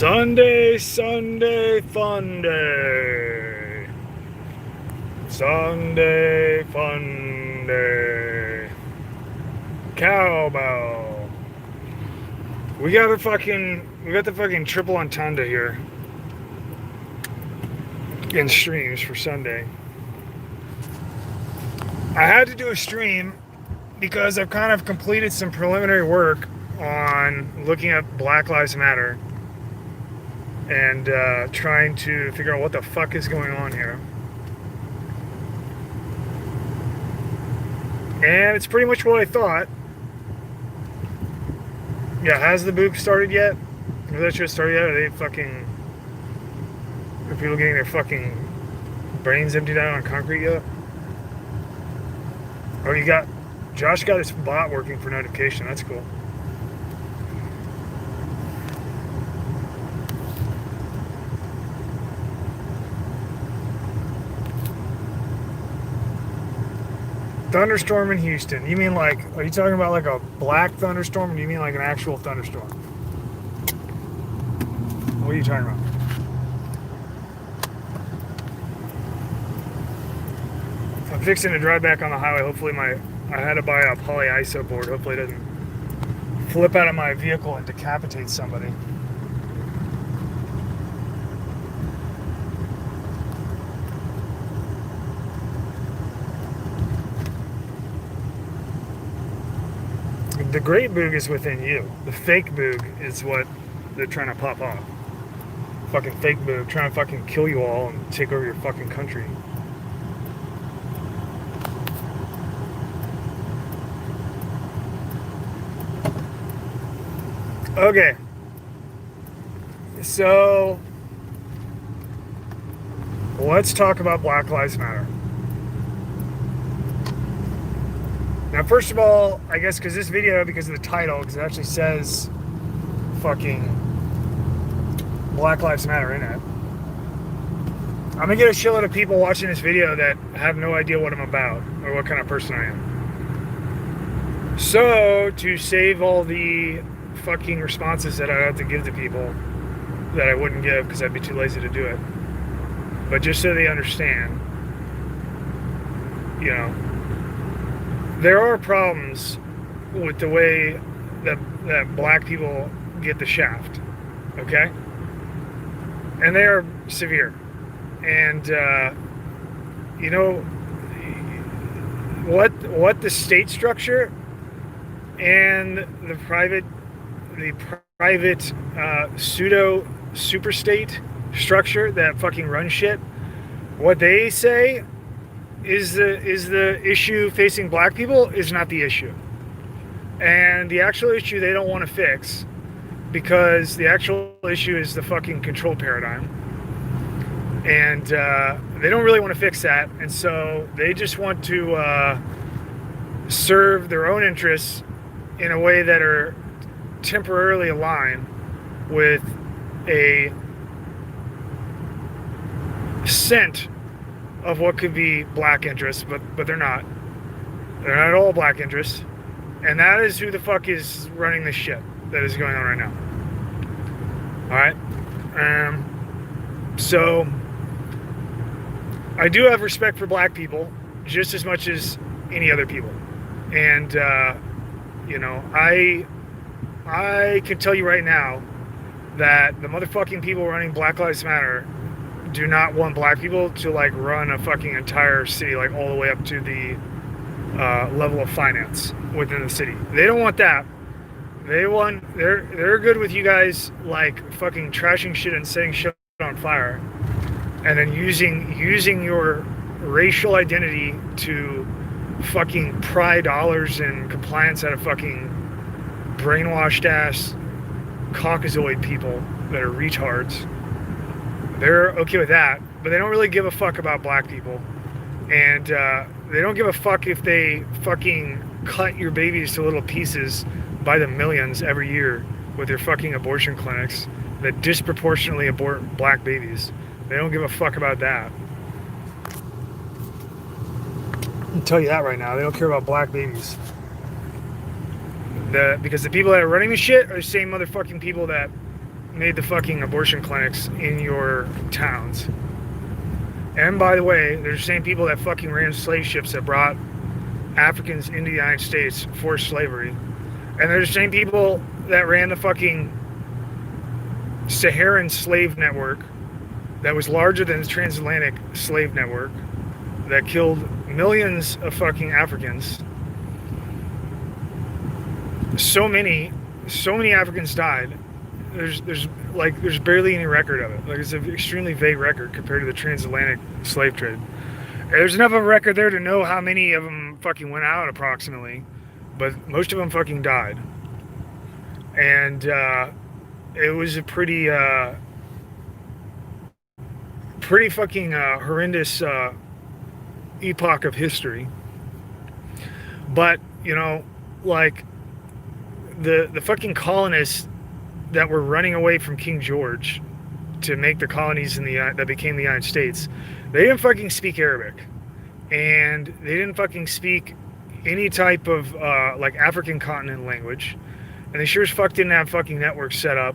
Sunday, Sunday, fun day. Sunday, fun day. Cowbell. We got the fucking triple entendre here in streams for Sunday. I had to do a stream because I've kind of completed some preliminary work on looking at Black Lives Matter and trying to figure out what the fuck is going on here. And it's pretty much what I thought. Yeah, has the book started yet? Has that shit started yet? Are people getting their fucking brains emptied out on concrete yet? Oh, Josh got his bot working for notification. That's cool. Thunderstorm in Houston. You mean like, are you talking about like a black thunderstorm, or do you mean like an actual thunderstorm? What are you talking about? I'm fixing to drive back on the highway. Hopefully I had to buy a poly ISO board. Hopefully it doesn't flip out of my vehicle and decapitate somebody. The great boog is within you. The fake boog is what they're trying to pop off. Fucking fake boog trying to fucking kill you all and take over your fucking country. Okay. So let's talk about Black Lives Matter. Now, first of all, I guess because this video, because of the title, because it actually says fucking Black Lives Matter in it, I'm going to get a shitload of people watching this video that have no idea what I'm about or what kind of person I am. So, to save all the fucking responses that I have to give to people that I wouldn't give because I'd be too lazy to do it, but just so they understand, you know, there are problems with the way that black people get the shaft, okay? And they are severe. And, you know, what the state structure and the private pseudo super state structure that fucking runs shit, what they say is the issue facing black people is not the issue. And the actual issue they don't want to fix, because the actual issue is the fucking control paradigm. And they don't really want to fix that. And so they just want to serve their own interests in a way that are temporarily aligned with a scent of what could be black interests, but they're not. They're not all black interests. And that is who the fuck is running this shit that is going on right now. Alright? So, I do have respect for black people just as much as any other people. And, you know, I can tell you right now that the motherfucking people running Black Lives Matter do not want black people to like run a fucking entire city, like all the way up to the level of finance within the city. They don't want that. They're good with you guys like fucking trashing shit and setting shit on fire, and then using your racial identity to fucking pry dollars and compliance out of fucking brainwashed ass Caucasoid people that are retards. They're okay with that, but they don't really give a fuck about black people. And they don't give a fuck if they fucking cut your babies to little pieces by the millions every year with their fucking abortion clinics that disproportionately abort black babies. They don't give a fuck about that. I can tell you that right now. They don't care about black babies. Because the people that are running the shit are the same motherfucking people that made the fucking abortion clinics in your towns. And by the way, they're the same people that fucking ran slave ships that brought Africans into the United States for slavery. And they're the same people that ran the fucking Saharan slave network that was larger than the transatlantic slave network that killed millions of fucking Africans. So many Africans died. There's barely any record of it. Like, it's an extremely vague record compared to the transatlantic slave trade. There's enough of a record there to know how many of them fucking went out approximately, but most of them fucking died. And it was a pretty fucking horrendous epoch of history. But, you know, like the fucking colonists that were running away from King George to make the colonies in the that became the United States, they didn't fucking speak Arabic, and they didn't fucking speak any type of like African continent language, and they sure as fuck didn't have fucking networks set up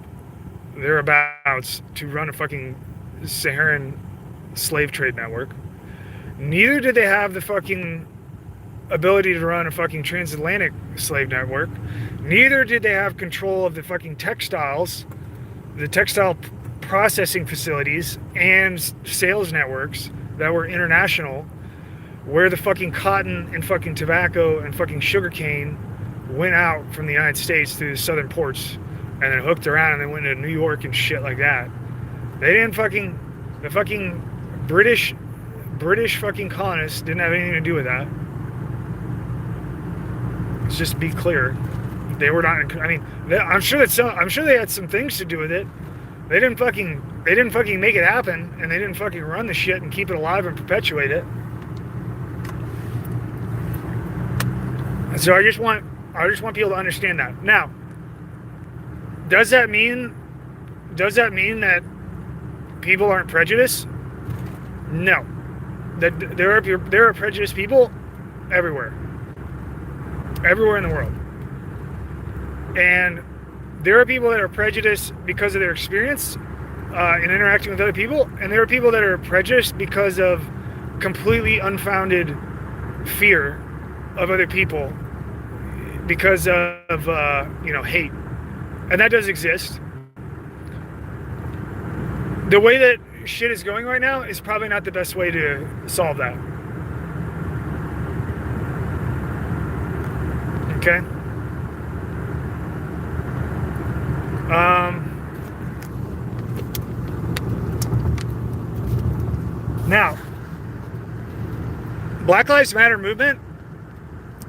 thereabouts to run a fucking Saharan slave trade network. Neither did they have the fucking ability to run a fucking transatlantic slave network. Neither did they have control of the fucking textiles, the textile processing facilities and sales networks that were international, where the fucking cotton and fucking tobacco and fucking sugarcane went out from the United States through the southern ports and then hooked around and then went to New York and shit like that. They didn't fucking, the fucking British fucking colonists didn't have anything to do with that. Let's just be clear. They were not, I mean, I'm sure they had some things to do with it. They didn't fucking make it happen, and they didn't fucking run the shit and keep it alive and perpetuate it. And so I just want people to understand that. Now, does that mean that people aren't prejudiced? No. That there are prejudiced people everywhere in the world. And there are people that are prejudiced because of their experience in interacting with other people, and there are people that are prejudiced because of completely unfounded fear of other people because of hate. And that does exist. The way that shit is going right now is probably not the best way to solve that. Okay? Now, Black Lives Matter movement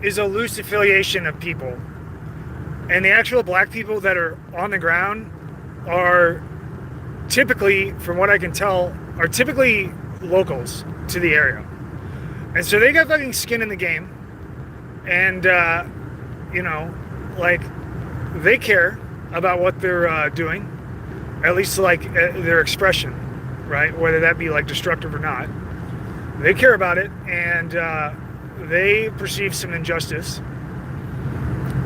is a loose affiliation of people. And the actual black people that are on the ground are typically, from what I can tell, are typically locals to the area. And so they got fucking skin in the game. And, they care about what they're doing, at least like their expression, right? Whether that be like destructive or not. They care about it, and they perceive some injustice.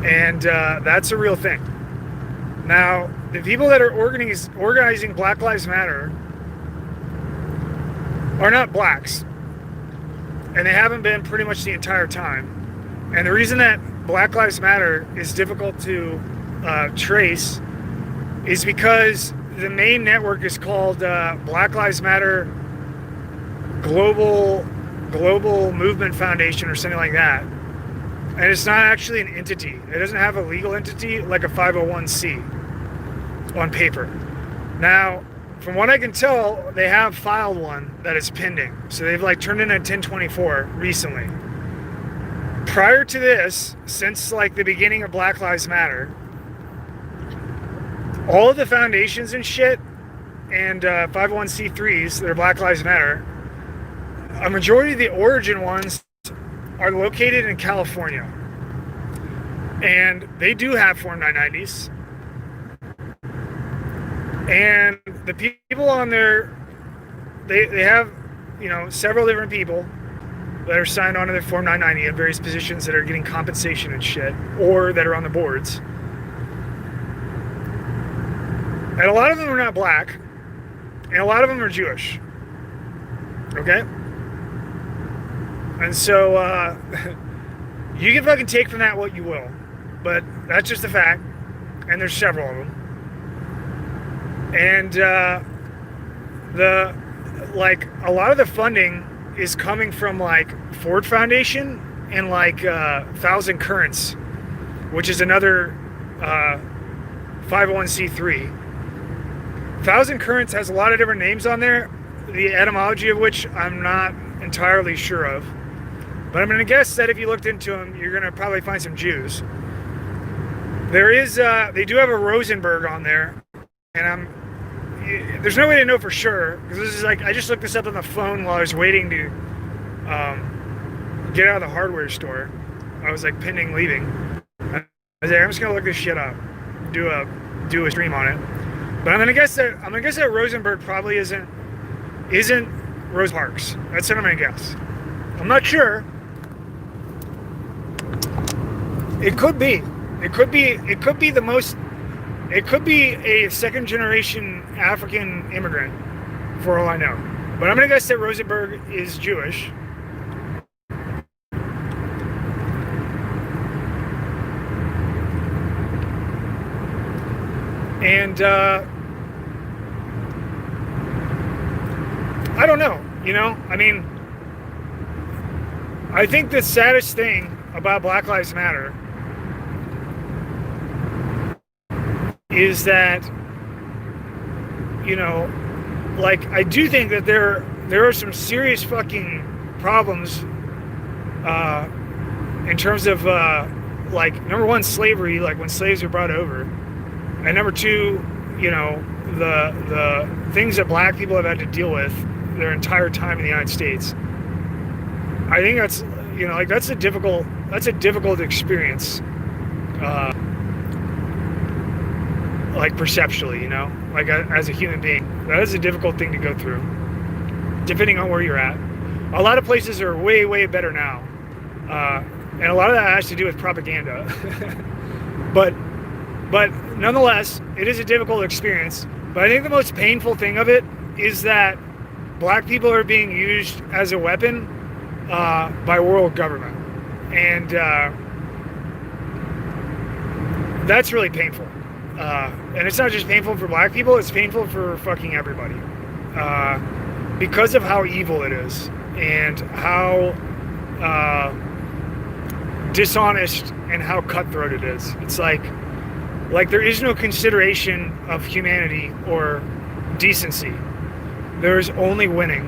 And that's a real thing. Now, the people that are organizing Black Lives Matter are not blacks. And they haven't been pretty much the entire time. And the reason that Black Lives Matter is difficult to trace is because the main network is called Black Lives Matter Global Movement Foundation or something like that. And it's not actually an entity. It doesn't have a legal entity like a 501c on paper. Now, from what I can tell, they have filed one that is pending. So they've turned in a 1024 recently. Prior to this, since the beginning of Black Lives Matter, all of the foundations and shit and 501c3s that are Black Lives Matter, a majority of the origin ones are located in California. And they do have Form 990s. And the people on there, they have, several different people that are signed on to their Form 990 at various positions that are getting compensation and shit, or that are on the boards. And a lot of them are not black, and a lot of them are Jewish. Okay? And so, you can fucking take from that what you will. But that's just a fact. And there's several of them. And, a lot of the funding is coming from, like, Ford Foundation and, like, Thousand Currents, which is another, 501c3. Thousand Currents has a lot of different names on there, the etymology of which I'm not entirely sure of. But I'm going to guess that if you looked into them, you're going to probably find some Jews. There is, they do have a Rosenberg on there, and there's no way to know for sure, because this is like, I just looked this up on the phone while I was waiting to get out of the hardware store. I was like pending leaving. I was like, I'm just gonna look this shit up, do a stream on it. But I'm gonna guess that Rosenberg probably isn't Rosa Parks. That's what I'm gonna guess. I'm not sure. It could be. It could be the most. It could be a second generation African immigrant, for all I know. But I'm gonna guess that Rosenberg is Jewish. And I don't know, I mean, I think the saddest thing about Black Lives Matter is that, I do think that there are some serious fucking problems in terms of, number one, slavery, like when slaves were brought over. And number two, the things that black people have had to deal with their entire time in the United States. I think that's, that's a difficult experience, perceptually, as a human being. That is a difficult thing to go through, depending on where you're at. A lot of places are way, way better now. And a lot of that has to do with propaganda. But nonetheless, it is a difficult experience. But I think the most painful thing of it is that black people are being used as a weapon by world government. And that's really painful. And it's not just painful for black people, it's painful for fucking everybody. Because of how evil it is and how dishonest and how cutthroat it is. It's like there is no consideration of humanity or decency. There's only winning,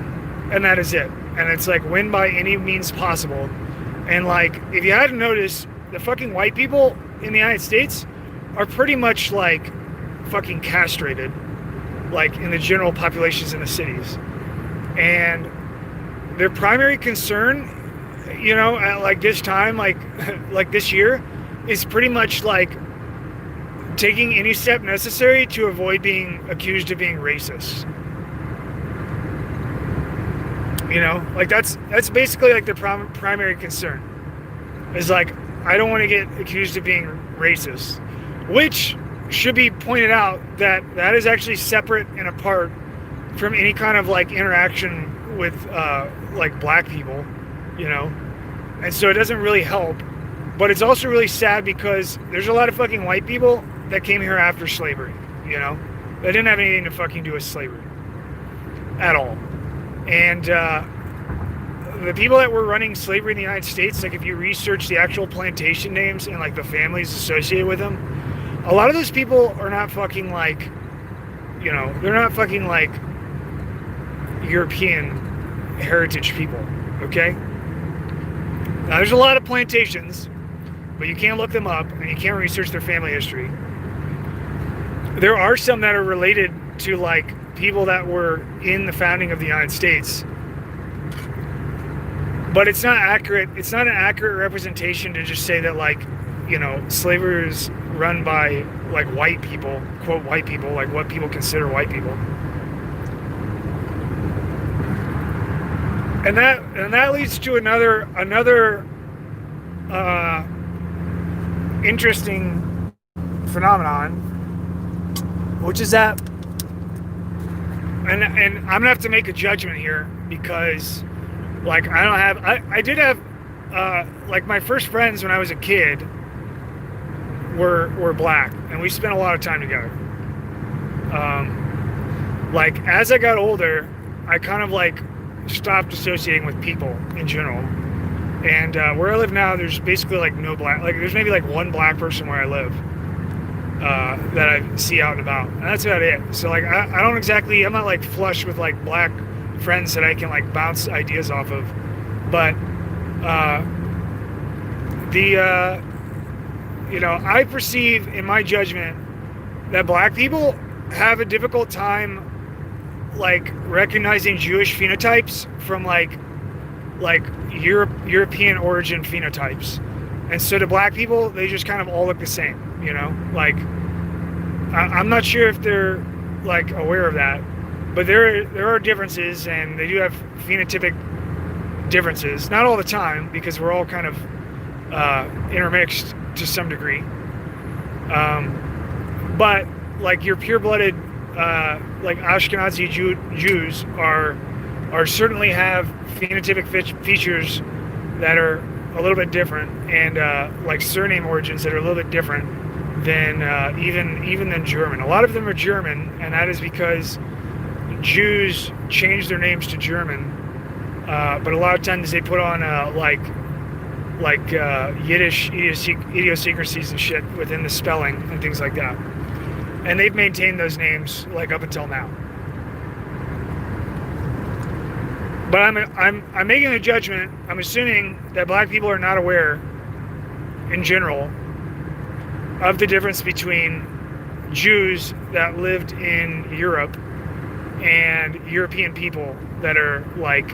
and that is it. And it's like, win by any means possible. And if you hadn't noticed, the fucking white people in the United States are pretty much fucking castrated, in the general populations in the cities. And their primary concern, at this time, like this year, is pretty much taking any step necessary to avoid being accused of being racist. That's basically their primary concern. Is I don't want to get accused of being racist, which should be pointed out that is actually separate and apart from any kind of interaction with black people, and so it doesn't really help. But it's also really sad because there's a lot of fucking white people that came here after slavery, that didn't have anything to fucking do with slavery at all. And the people that were running slavery in the United States, if you research the actual plantation names and the families associated with them, a lot of those people are not fucking they're not fucking European heritage people, okay? Now there's a lot of plantations, but you can't look them up and you can't research their family history. There are some that are related to people that were in the founding of the United States, but it's not accurate. It's not an accurate representation to just say that slavery is run by white people, quote white people, what people consider white people. And that leads to another interesting phenomenon, which is that, and I'm gonna have to make a judgment here because, like, I did have, like, my first friends when I was a kid were black, and we spent a lot of time together. Like, as I got older, I kind of like stopped associating with people in general. And where I live now, there's basically like no black, like there's maybe like one black person where I live that I see out and about, and that's about it. So like I don't exactly, I'm not like flush with like black friends that I can like bounce ideas off of, but you know, I perceive in my judgment that black people have a difficult time like recognizing Jewish phenotypes from like European origin phenotypes. And so to black people, they just kind of all look the same, you know? Like, I'm not sure if they're like aware of that, but there are differences, and they do have phenotypic differences. Not all the time, because we're all kind of intermixed to some degree. But like your pure-blooded, like Ashkenazi Jews are certainly have phenotypic features that are a little bit different, and like surname origins that are a little bit different than even than German. A lot of them are German, and that is because Jews changed their names to German, but a lot of times they put on like Yiddish idiosyncrasies and shit within the spelling and things like that, and they've maintained those names like up until now. But I'm making a judgment. I'm assuming that black people are not aware, in general, of the difference between Jews that lived in Europe and European people that are like,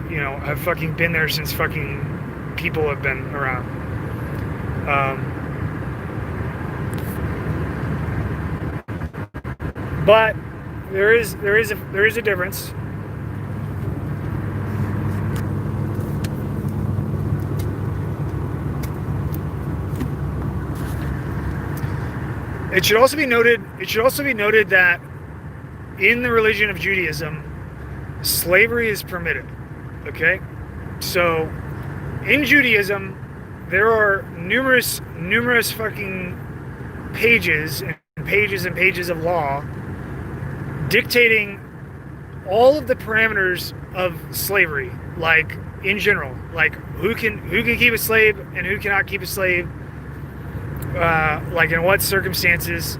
you know, have fucking been there since fucking people have been around. But there is a difference. It should also be noted that in the religion of Judaism, slavery is permitted. Okay? So in Judaism, there are numerous fucking pages and pages and pages of law dictating all of the parameters of slavery, like in general, like who can keep a slave and who cannot keep a slave, like in what circumstances,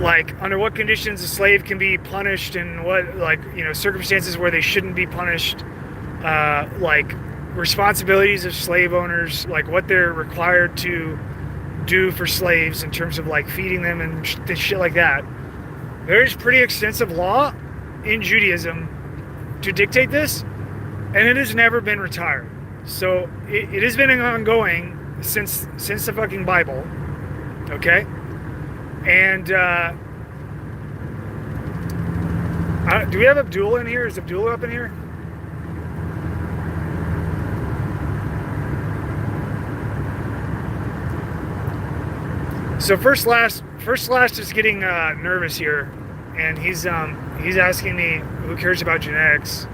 like under what conditions a slave can be punished, and what, like, you know, circumstances where they shouldn't be punished, like responsibilities of slave owners, like what they're required to do for slaves in terms of like feeding them and shit like that. There's pretty extensive law in Judaism to dictate this, and it has never been retired. So it has been ongoing since the fucking Bible, okay? And do we have Abdullah in here? Is Abdullah up in here? So first last is getting nervous here, and he's asking me who cares about genetics.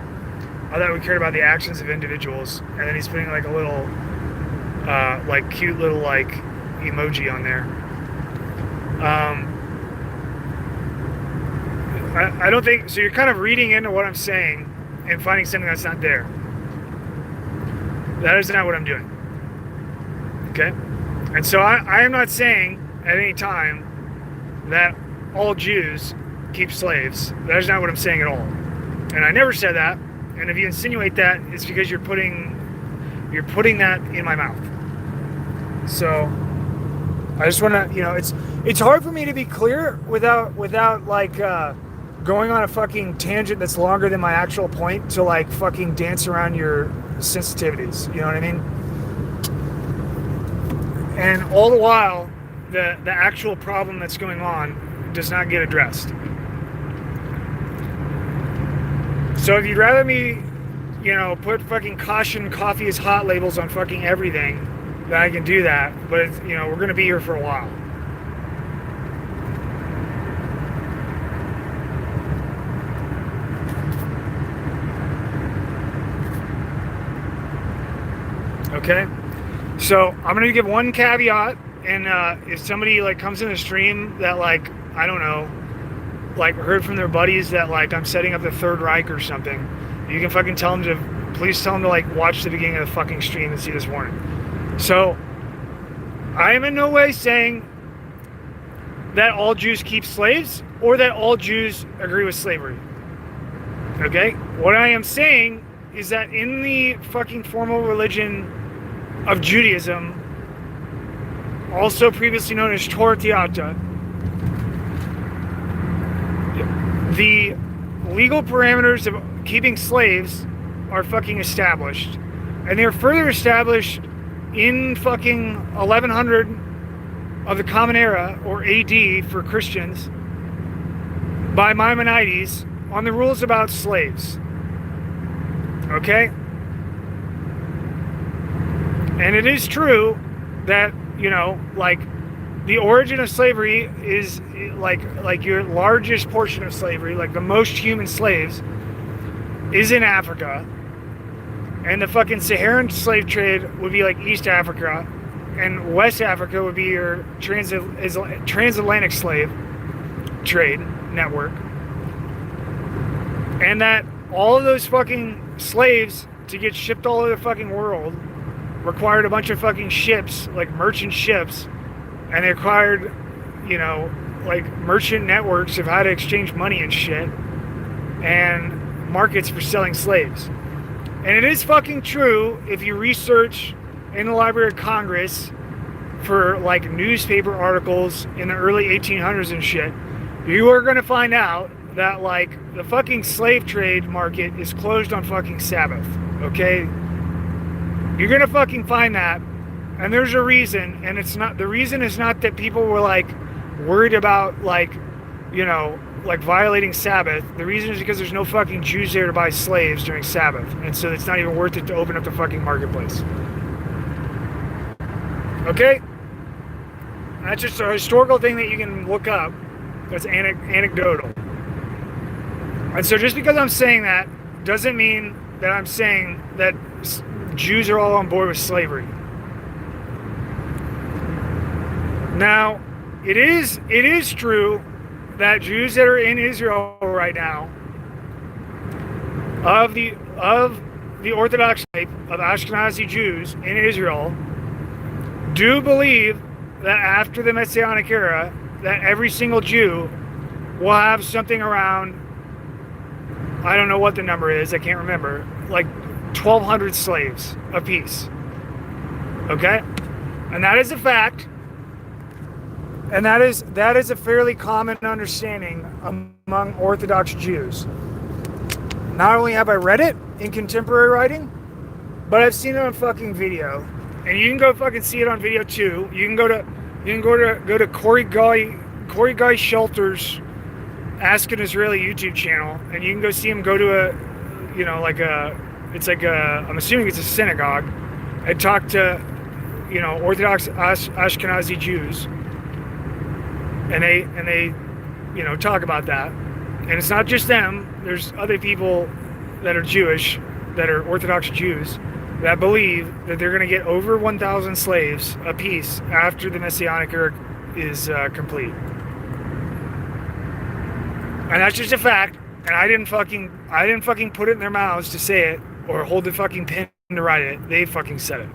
I thought we cared about the actions of individuals, and then he's putting like a little like cute little like emoji on there. I don't think so. You're kind of reading into what I'm saying and finding something that's not there. That is not what I'm doing. Okay? And so I am not saying at any time that all Jews keep slaves. That is not what I'm saying at all. And I never said that. And if you insinuate that, it's because you're putting that in my mouth. So I just want to, you know, it's hard for me to be clear without like going on a fucking tangent that's longer than my actual point to like fucking dance around your sensitivities. You know what I mean? And all the while, the actual problem that's going on does not get addressed. So if you'd rather me, you know, put fucking caution coffee is hot labels on fucking everything, then I can do that. But it's, you know, we're gonna be here for a while. Okay, so I'm gonna give one caveat, and if somebody like comes in the stream that like I don't know, like heard from their buddies that like I'm setting up the Third Reich or something, you can fucking tell them to please tell them to like watch the beginning of the fucking stream and see this warning. So I am in no way saying that all Jews keep slaves or that all Jews agree with slavery. Okay? What I am saying is that in the fucking formal religion of Judaism, also previously known as Torah Theata, the legal parameters of keeping slaves are fucking established. And they're further established in fucking 1100 of the Common Era, or AD for Christians, by Maimonides on the rules about slaves. Okay? And it is true that, you know, like the origin of slavery is like your largest portion of slavery, like the most human slaves, is in Africa. And the fucking Saharan slave trade would be like East Africa, and West Africa would be your transatlantic slave trade network. And that all of those fucking slaves to get shipped all over the fucking world required a bunch of fucking ships, like merchant ships, and they required, you know, like merchant networks of how to exchange money and shit, and markets for selling slaves. And it is fucking true if you research in the Library of Congress for like newspaper articles in the early 1800s and shit, you are going to find out that like the fucking slave trade market is closed on fucking Sabbath. Okay? You're going to fucking find that, and there's a reason, and it's not, the reason is not that people were like worried about like, you know, like violating Sabbath. The reason is because there's no fucking Jews there to buy slaves during Sabbath, and so it's not even worth it to open up the fucking marketplace. Okay? That's just a historical thing that you can look up. That's anecdotal. And so just because I'm saying that doesn't mean that I'm saying that Jews are all on board with slavery. Now, it is true that Jews that are in Israel right now, of the Orthodox type of Ashkenazi Jews in Israel, do believe that after the Messianic era, that every single Jew will have something around, I don't know what the number is, I can't remember, like 1,200 slaves apiece. Okay? And that is a fact. And that is a fairly common understanding among Orthodox Jews. Not only have I read it in contemporary writing, but I've seen it on fucking video. And you can go fucking see it on video too. You can go to Corey Guy Shelter's Ask an Israeli YouTube channel, and you can go see him go to a, you know, like a, it's like a, I'm assuming it's a synagogue, and talk to, you know, Orthodox Ashkenazi Jews, and they, you know, talk about that. And it's not just them. There's other people that are Jewish, that are Orthodox Jews, that believe that they're going to get over 1,000 slaves apiece after the Messianic era is complete. And that's just a fact. And I didn't fucking put it in their mouths to say it or hold the fucking pen to write it. They fucking said it.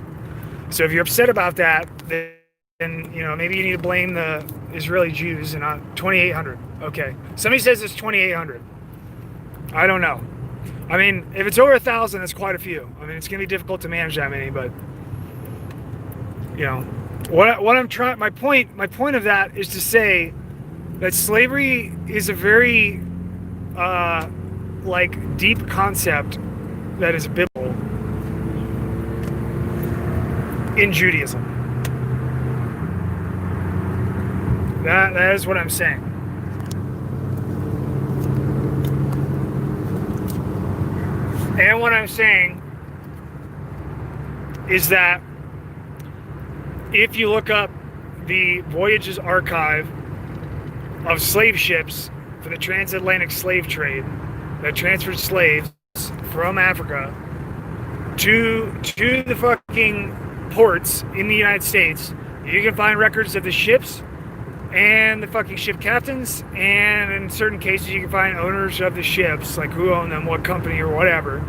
So if you're upset about that, then, you know, maybe you need to blame the Israeli Jews and not 2,800. Okay. Somebody says it's 2,800. I don't know. I mean, if it's over 1,000, that's quite a few. I mean, it's going to be difficult to manage that many, but, you know, what I'm trying, my point of that is to say that slavery is a very, like, deep concept that is biblical in Judaism. That is what I'm saying. And what I'm saying is that if you look up the Voyages archive of slave ships for the transatlantic slave trade that transferred slaves from Africa to the fucking ports in the United States. You can find records of the ships and the fucking ship captains, and in certain cases you can find owners of the ships, like who own them, what company or whatever.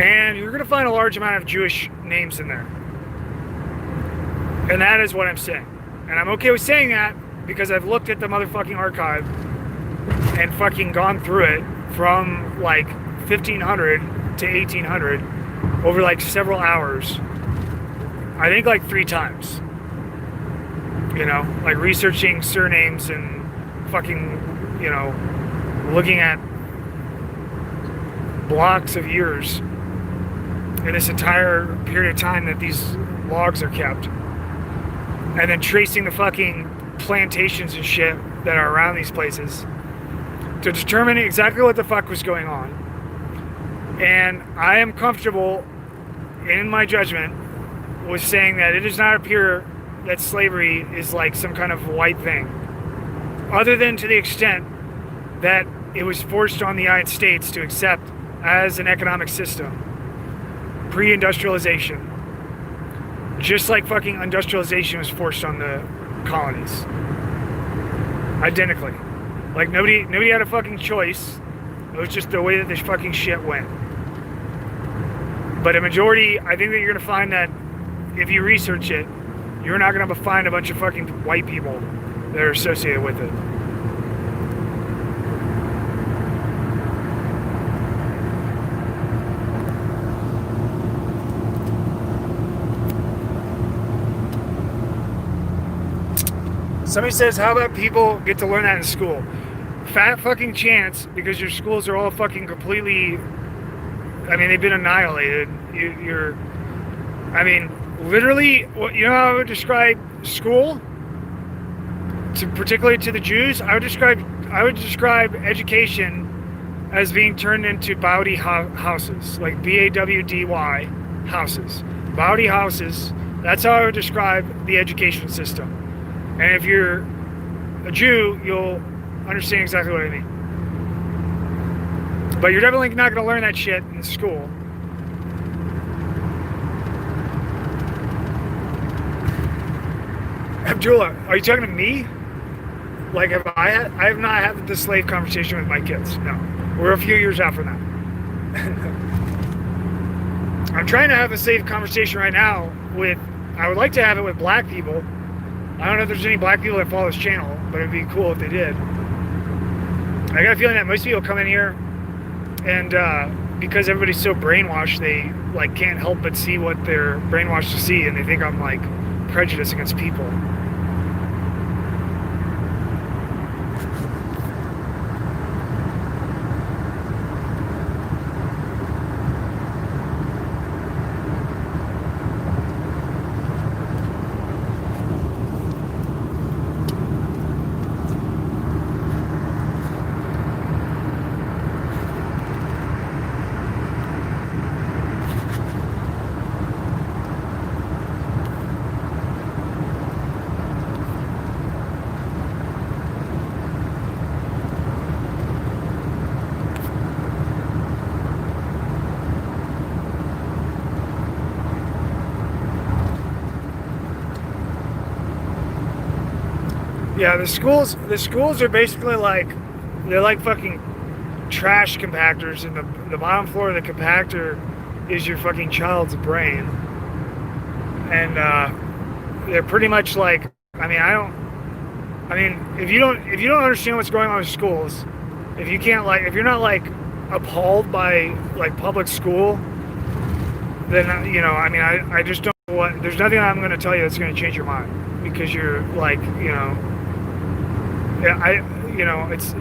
And you're going to find a large amount of Jewish names in there. And that is what I'm saying. And I'm okay with saying that because I've looked at the motherfucking archive and fucking gone through it from like 1500 to 1800 over like several hours. I think like 3 times. You know, like researching surnames and fucking, you know, looking at blocks of years in this entire period of time that these logs are kept. And then tracing the fucking plantations and shit that are around these places to determine exactly what the fuck was going on. And I am comfortable in my judgment with saying that it does not appear that slavery is like some kind of white thing, other than to the extent that it was forced on the United States to accept as an economic system pre-industrialization, just like fucking industrialization was forced on the colonies, identically. Like nobody had a fucking choice. It was just the way that this fucking shit went. But a majority, I think that you're gonna find that if you research it, you're not gonna find a bunch of fucking white people that are associated with it. Somebody says, how about people get to learn that in school? Fat fucking chance, because your schools are all fucking completely, I mean, they've been annihilated. I mean, literally, you know how I would describe school? Particularly to the Jews, I would describe education as being turned into Bawdy houses, like B-A-W-D-Y houses. Bawdy houses, that's how I would describe the education system. And if you're a Jew, you'll understand exactly what I mean. But you're definitely not going to learn that shit in school. Abdullah, are you talking to me? Like, I have not had the slave conversation with my kids. No. We're a few years out from that. I'm trying to have a slave conversation right now I would like to have it with black people. I don't know if there's any black people that follow this channel, but it'd be cool if they did. I got a feeling that most people come in here and because everybody's so brainwashed, they like can't help but see what they're brainwashed to see, and they think I'm like prejudiced against people. Yeah, the schools are basically like, they're like fucking trash compactors, and the bottom floor of the compactor is your fucking child's brain. And they're pretty much like, if you don't understand what's going on with schools, if you're not like appalled by like public school, then I just don't there's nothing I'm going to tell you that's going to change your mind, because you're like,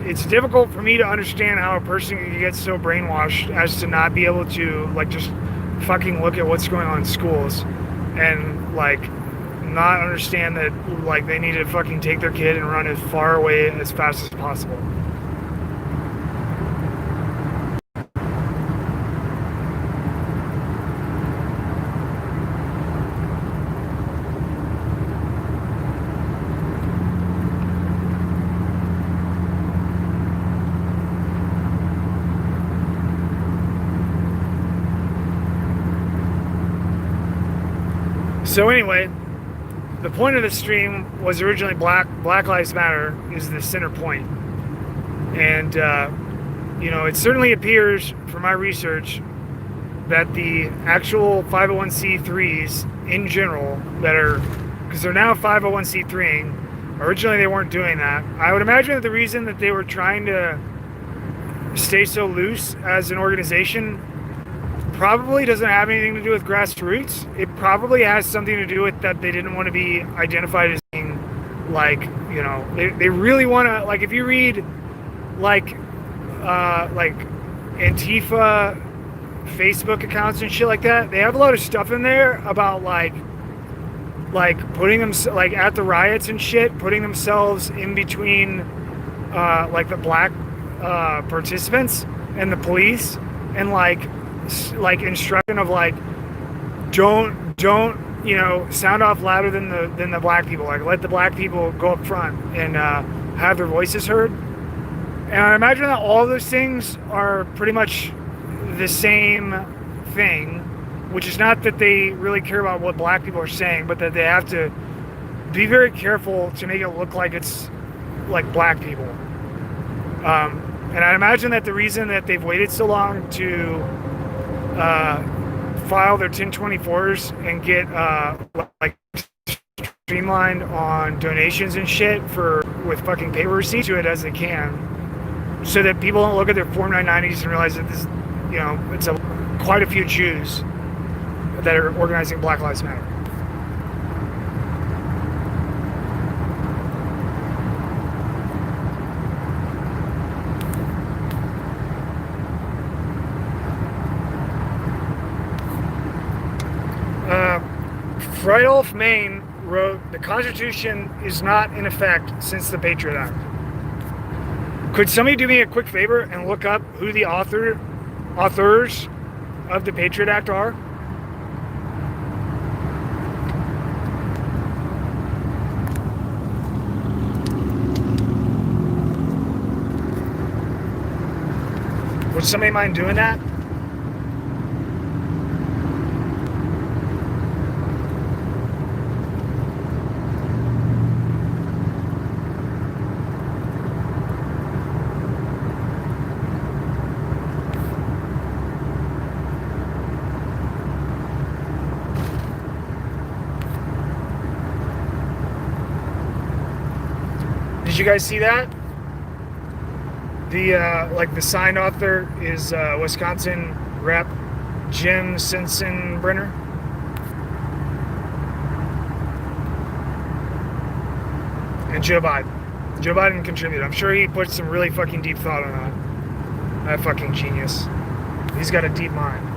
it's difficult for me to understand how a person can get so brainwashed as to not be able to like just fucking look at what's going on in schools and like not understand that like they need to fucking take their kid and run as far away as fast as possible. So anyway, the point of the stream was originally Black Lives Matter is the center point. And, you know, it certainly appears from my research that the actual 501c3s in general that are, because they're now 501c3ing, originally they weren't doing that. I would imagine that the reason that they were trying to stay so loose as an organization probably doesn't have anything to do with grassroots. It probably has something to do with that they didn't want to be identified as being like, you know, they really want to, like, if you read like Antifa Facebook accounts and shit like that, they have a lot of stuff in there about like putting them like at the riots and shit, putting themselves in between like the black participants and the police, and like instruction of like don't you know, sound off louder than the black people, like let the black people go up front and have their voices heard. And I imagine that all those things are pretty much the same thing, which is not that they really care about what black people are saying, but that they have to be very careful to make it look like it's like black people. And I imagine that the reason that they've waited so long to file their 1024s and get like streamlined on donations and shit with fucking paper receipts to it as they can, so that people don't look at their Form 990s and realize that this, you know, it's quite a few Jews that are organizing Black Lives Matter. Friedolf Main wrote, "The Constitution is not in effect since the Patriot Act." Could somebody do me a quick favor and look up who the authors of the Patriot Act are? Would somebody mind doing that? Did you guys see that? The like the signed author is Wisconsin Rep. Jim Sensenbrenner. And Joe Biden. Joe Biden contributed. I'm sure he put some really fucking deep thought on that. That fucking genius. He's got a deep mind.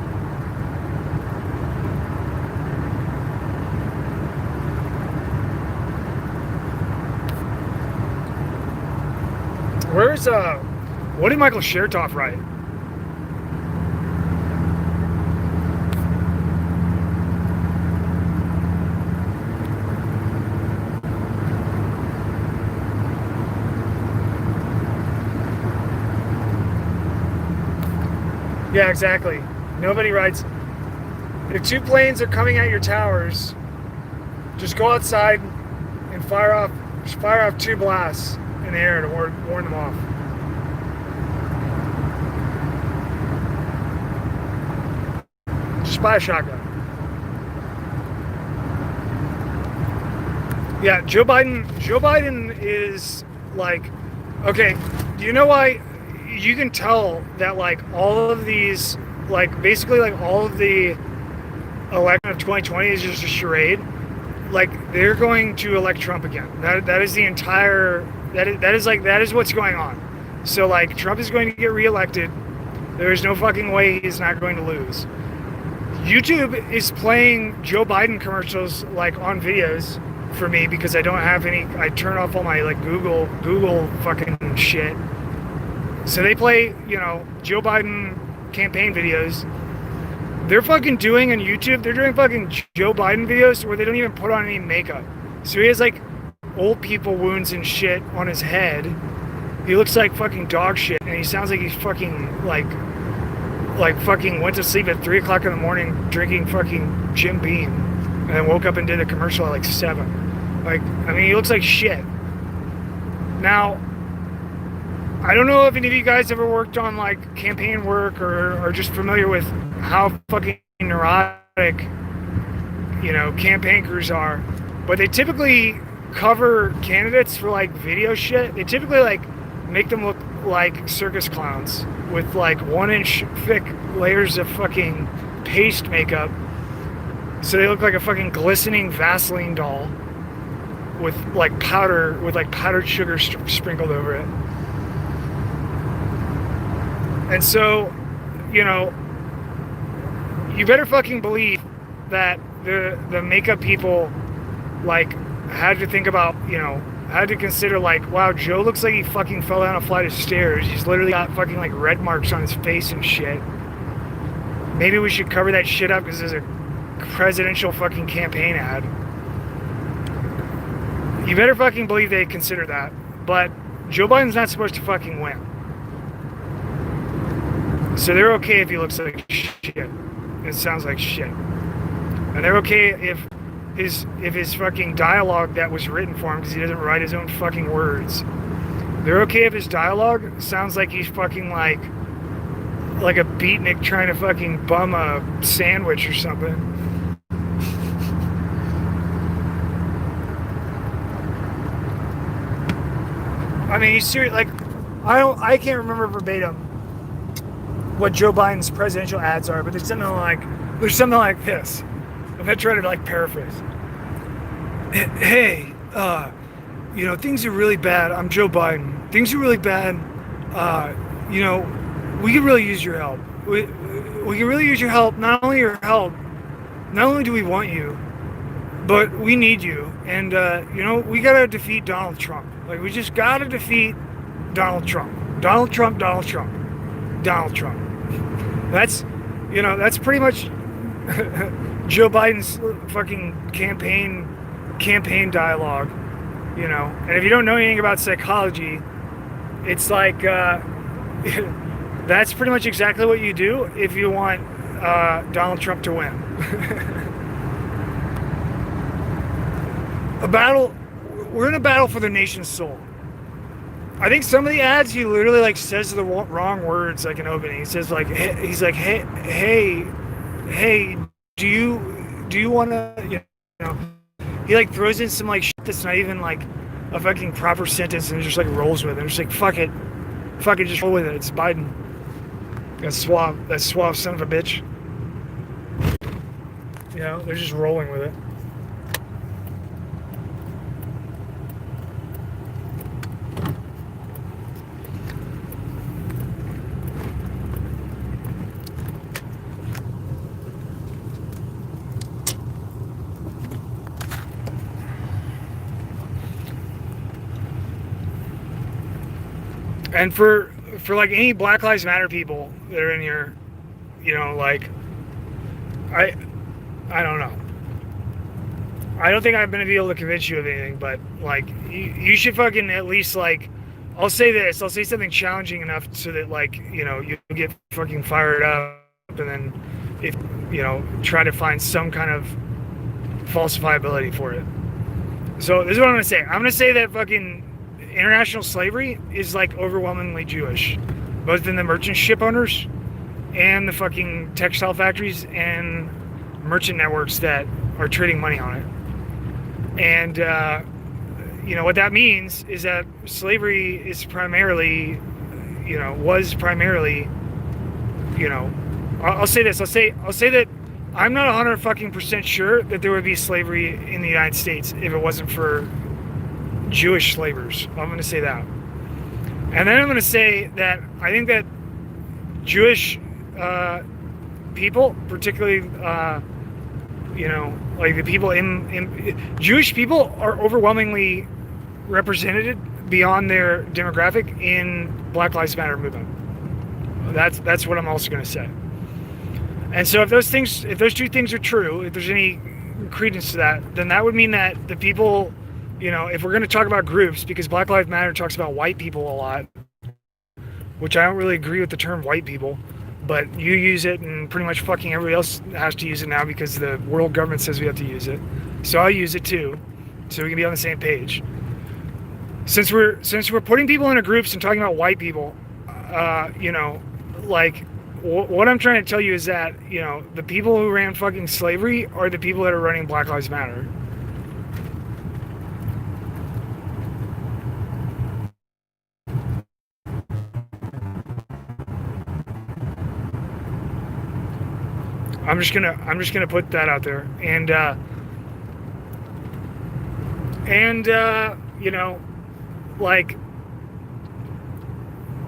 Where's what did Michael Chertoff write? Yeah, exactly. Nobody writes, if two planes are coming at your towers, just go outside and fire off two blasts in the air to warn them off. Just buy a shotgun. Yeah, Joe Biden is like, okay, do you know why? You can tell that like all of these, like basically like all of the election of 2020 is just a charade. Like they're going to elect Trump again. That is the entire, that is what's going on. So like Trump is going to get reelected. There is no fucking way he's not going to lose. YouTube is playing Joe Biden commercials like on videos for me because I don't have any. I turn off all my like Google fucking shit. So they play, you know, Joe Biden campaign videos. They're fucking doing on YouTube, they're doing fucking Joe Biden videos where they don't even put on any makeup. So he has like old people wounds and shit on his head. He looks like fucking dog shit, and he sounds like he's fucking like fucking went to sleep at 3 o'clock in the morning drinking fucking Jim Beam. and then woke up and did a commercial at like 7. Like, I mean, he looks like shit. Now, I don't know if any of you guys ever worked on like campaign work or are just familiar with how fucking neurotic, you know, campaign crews are, but they typically cover candidates for like video shit. They typically like make them look like circus clowns with like 1-inch thick layers of fucking paste makeup, so they look like a fucking glistening Vaseline doll with like powdered sugar sprinkled over it. And so, you know, you better fucking believe that the makeup people like had to think about, you know, had to consider like, wow, Joe looks like he fucking fell down a flight of stairs. He's literally got fucking like red marks on his face and shit. Maybe we should cover that shit up because there's a presidential fucking campaign ad. You better fucking believe they consider that. But Joe Biden's not supposed to fucking win. So they're okay if he looks like shit. It sounds like shit. And they're okay if his fucking dialogue that was written for him, because he doesn't write his own fucking words. They're okay if his dialogue sounds like he's fucking like a beatnik trying to fucking bum a sandwich or something. I mean, he's serious. Like, I can't remember verbatim what Joe Biden's presidential ads are, but there's something like this. I'm gonna try to like paraphrase. Hey, you know, things are really bad. I'm Joe Biden. Things are really bad. You know, we could really use your help. We could really use your help. Not only your help, not only do we want you, but we need you. And you know, we gotta defeat Donald Trump. Like, we just gotta defeat Donald Trump. Donald Trump. Donald Trump. Donald Trump. That's, you know, that's pretty much Joe Biden's fucking campaign dialogue, you know. And if you don't know anything about psychology, it's like that's pretty much exactly what you do if you want Donald Trump to win. We're in a battle for the nation's soul. I think some of the ads, he literally like says the wrong words like in opening. He says like, hey, he's like, hey, do you want to, you know, he like throws in some like shit that's not even like a fucking proper sentence and just like rolls with it. It's like, fuck it, just roll with it. It's Biden. That suave son of a bitch. You know, they're just rolling with it. And for like any Black Lives Matter people that are in here, you know, like, I don't know. I don't think I'm going to be able to convince you of anything, but like, you should fucking at least like, I'll say this, I'll say something challenging enough so that like, you know, you get fucking fired up, and then if, you know, try to find some kind of falsifiability for it. So this is what I'm going to say. I'm going to say that fucking international slavery is like overwhelmingly Jewish, both in the merchant ship owners and the fucking textile factories and merchant networks that are trading money on it. And you know what that means is that slavery is primarily, you know, was primarily, you know, I'll say this, I'll say that I'm not 100% sure that there would be slavery in the United States if it wasn't for Jewish slavers. I'm going to say that. And then I'm going to say that I think that Jewish people, particularly, you know, like the people in Jewish people are overwhelmingly represented beyond their demographic in Black Lives Matter movement. That's what I'm also going to say. And so if those two things are true, if there's any credence to that, then that would mean that the people, you know, if we're going to talk about groups, because Black Lives Matter talks about white people a lot, which I don't really agree with the term white people, but you use it, and pretty much fucking everybody else has to use it now because the world government says we have to use it. So I'll use it too, so we can be on the same page. Since we're putting people into groups and talking about white people, you know, like what I'm trying to tell you is that, you know, the people who ran fucking slavery are the people that are running Black Lives Matter. I'm just gonna put that out there, and you know, like,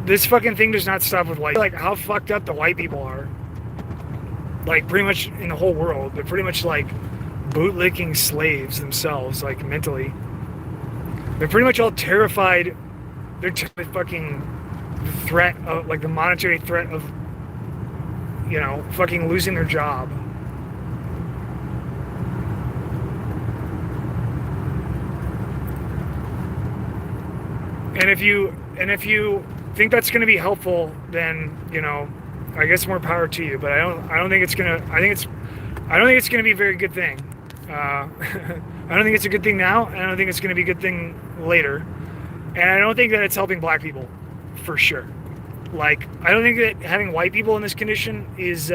this fucking thing does not stop with white. Like, how fucked up the white people are. Like, pretty much in the whole world, they're pretty much like bootlicking slaves themselves, like mentally. They're pretty much all terrified. They're fucking the threat of, like, the monetary threat of, you know, fucking losing their job. And if you think that's going to be helpful, then, you know, I guess more power to you. But I don't think it's gonna. I don't think it's going to be a very good thing. I don't think it's a good thing now, and I don't think it's going to be a good thing later. And I don't think that it's helping black people, for sure. Like, I don't think that having white people in this condition is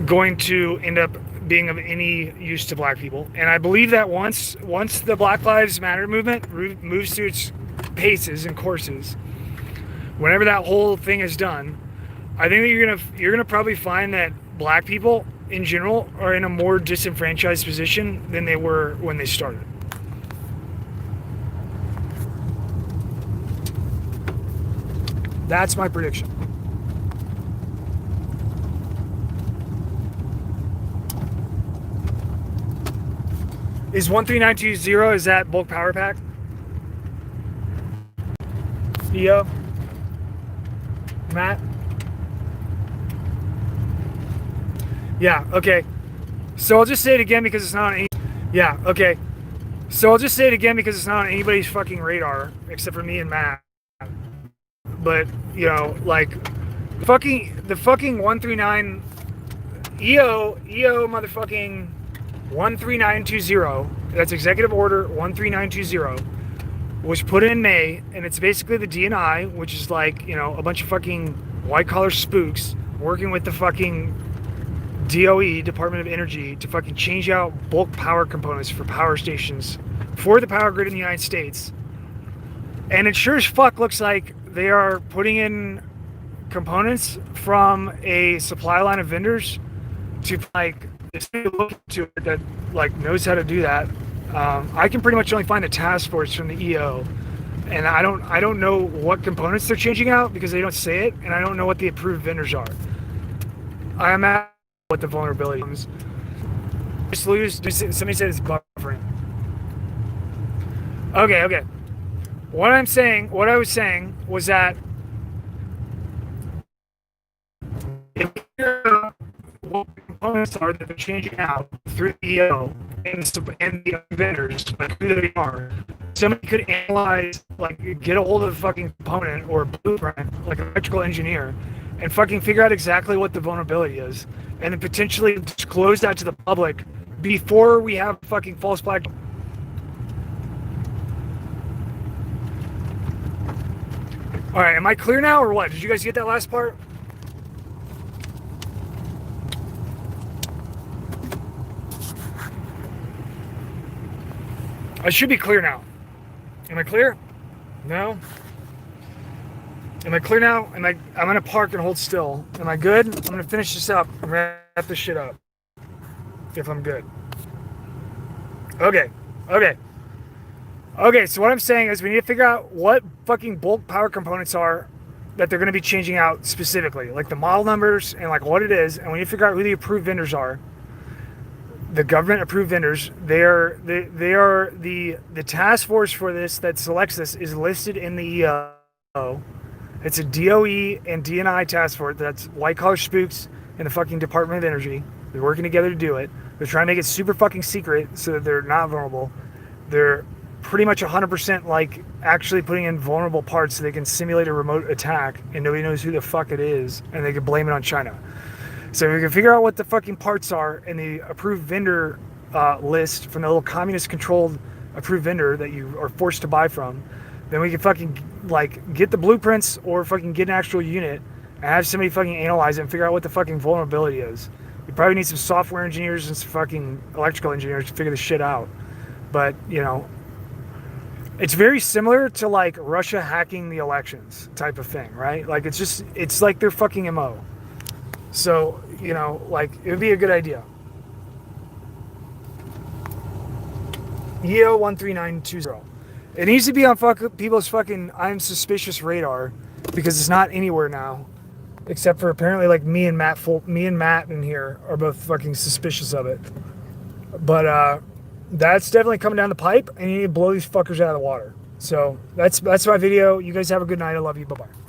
going to end up being of any use to black people. And I believe that once the Black Lives Matter movement moves through its paces and courses, whenever that whole thing is done, I think that you're gonna probably find that black people in general are in a more disenfranchised position than they were when they started. That's my prediction. Is 13920, is that bulk power pack? EO? Matt? Yeah, okay. So I'll just say it again because it's not on any... Yeah, okay. So I'll just say it again because it's not on anybody's fucking radar except for me and Matt. But, you know, like, the fucking 139 EO motherfucking 13920, that's executive order 13920, was put in May, and it's basically the DNI, which is like, you know, a bunch of fucking white collar spooks working with the fucking DOE, Department of Energy, to fucking change out bulk power components for power stations for the power grid in the United States. And it sure as fuck looks like they are putting in components from a supply line of vendors to, like, look into it that, like, knows how to do that. I can pretty much only find the task force from the EO, and I don't know what components they're changing out because they don't say it, and I don't know what the approved vendors are. I imagine what the vulnerability is. Somebody said it's buffering. Okay. What I was saying was that if what components are that they're changing out through the EO and the vendors, like who they are, somebody could analyze, like, get a hold of the fucking component or blueprint, like an electrical engineer, and fucking figure out exactly what the vulnerability is, and then potentially disclose that to the public before we have fucking false flag. All right, am I clear now or what? Did you guys get that last part? I should be clear now. Am I clear? No? Am I clear now? I'm gonna park and hold still. Am I good? I'm gonna finish this up and wrap this shit up. If I'm good. Okay, so what I'm saying is we need to figure out what fucking bulk power components are that they're going to be changing out specifically, like the model numbers and like what it is, and we need to figure out who the approved vendors are. The government approved vendors. They are the task force for this that selects this is listed in the EO. It's a DOE and DNI task force. That's white collar spooks in the fucking Department of Energy. They're working together to do it. They're trying to make it super fucking secret so that they're not vulnerable. They're pretty much 100% like actually putting in vulnerable parts so they can simulate a remote attack and nobody knows who the fuck it is and they can blame it on China. So if we can figure out what the fucking parts are in the approved vendor list from the little communist controlled approved vendor that you are forced to buy from, then we can fucking like get the blueprints or fucking get an actual unit and have somebody fucking analyze it and figure out what the fucking vulnerability is. You probably need some software engineers and some fucking electrical engineers to figure this shit out. But, you know, it's very similar to like Russia hacking the elections type of thing, right? Like it's like their fucking MO. So, you know, like it would be a good idea. EO13920. It needs to be on people's fucking I'm suspicious radar because it's not anywhere now, except for apparently like me and Matt in here are both fucking suspicious of it. But that's definitely coming down the pipe, and you need to blow these fuckers out of the water. So that's my video. You guys have a good night. I love you. Bye bye.